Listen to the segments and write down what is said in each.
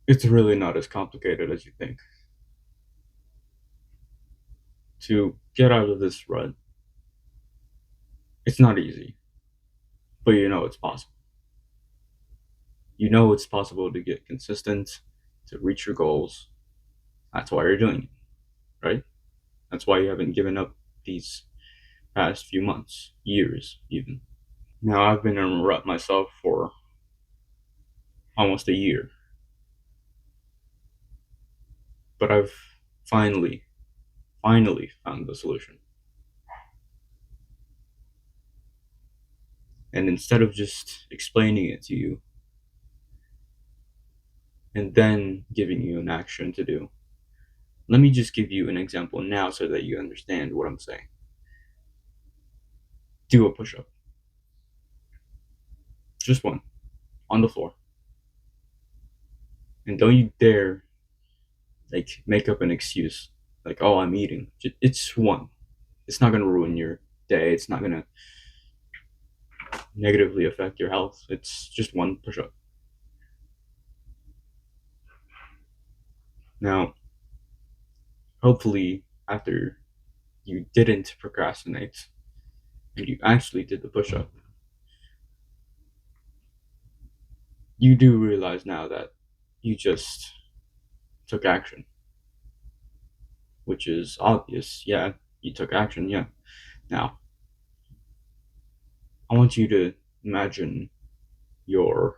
It's really not as complicated as you think. To get out of this rut, it's not easy, but you know it's possible. You know it's possible to get consistent, to reach your goals. That's why you're doing it, right? That's why you haven't given up these past few months, years, even. Now, I've been in a rut myself for almost a year, but I've finally, finally found the solution. And instead of just explaining it to you and then giving you an action to do, let me just give you an example now so that you understand what I'm saying. Do a push up, just one, on the floor. And don't you dare make up an excuse like, oh, I'm eating. It's one. It's not going to ruin your day. It's not going to negatively affect your health. It's just one push up. Now, hopefully, after you didn't procrastinate and you actually did the push up, you do realize now that you just took action, which is obvious. Yeah, you took action. Yeah. Now, I want you to imagine your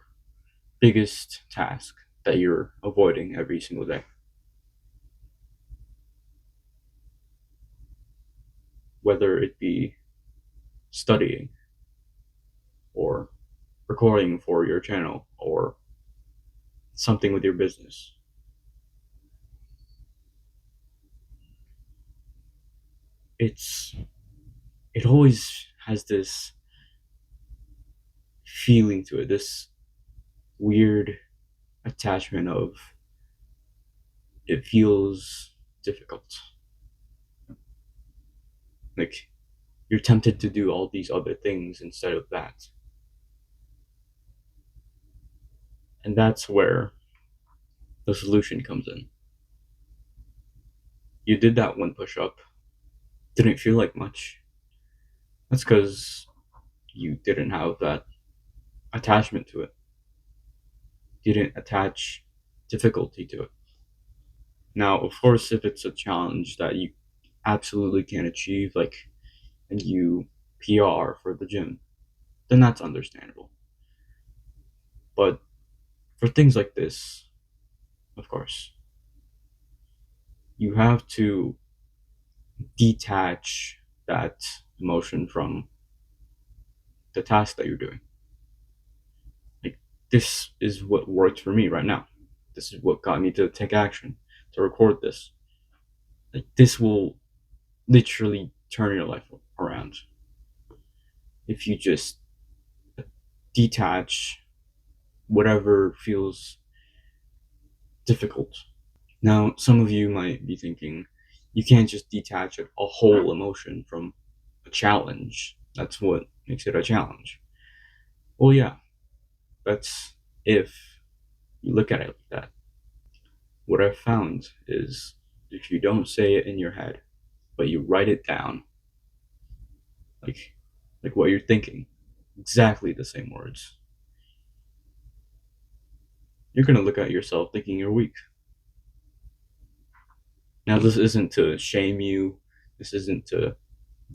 biggest task that you're avoiding every single day, whether it be studying or recording for your channel or something with your business. It's it always has this feeling to it, this weird attachment of it feels difficult. Like you're tempted to do all these other things instead of that. And that's where the solution comes in. You did that one push up, didn't feel like much. That's because you didn't have that attachment to it. You didn't attach difficulty to it. Now, of course, if it's a challenge that you absolutely can't achieve, like, and you PR for the gym, then that's understandable. But for things like this, of course, you have to detach that emotion from the task that you're doing. Like, this is what worked for me right now. This is what got me to take action, to record this. Like, this will literally turn your life around if you just detach whatever feels difficult. Now, some of you might be thinking, you can't just detach a whole emotion from a challenge. That's what makes it a challenge. Well, yeah, that's if you look at it like that. What I've found is if you don't say it in your head, but you write it down, like like what you're thinking, exactly the same words, you're gonna look at yourself thinking you're weak. Now, this isn't to shame you. This isn't to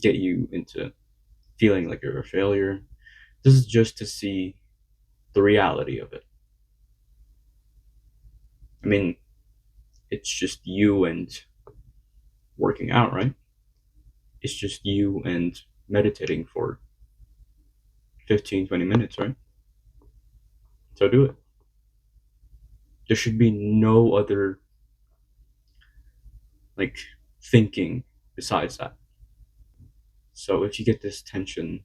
get you into feeling like you're a failure. This is just to see the reality of it. I mean, it's just you and working out, right? It's just you and meditating for 15, 20 minutes, right? So do it. There should be no other like thinking besides that. So if you get this tension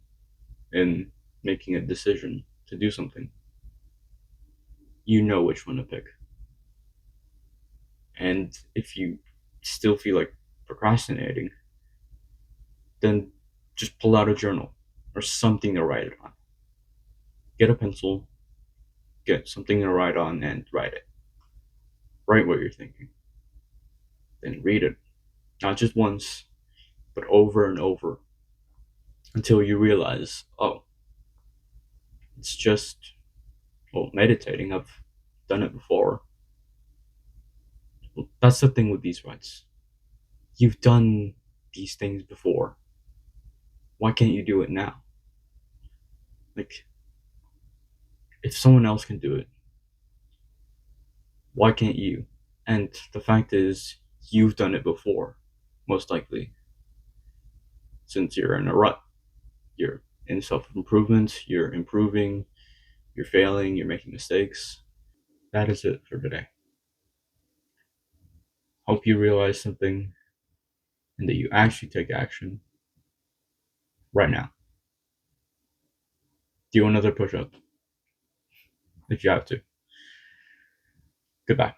in making a decision to do something, you know which one to pick. And if you still feel like procrastinating, then just pull out a journal or something to write it on. Get a pencil, get something to write on, and write it. Write what you're thinking. Then read it. Not just once, but over and over until you realize, oh, it's just, well, meditating. I've done it before. Well, that's the thing with these rights. You've done these things before. Why can't you do it now? Like, if someone else can do it, why can't you? And the fact is, you've done it before, most likely, since you're in a rut. You're in self improvement, you're improving, you're failing, you're making mistakes. That is it for today. Hope you realize something and that you actually take action right now. Do another push up if you have to. Goodbye.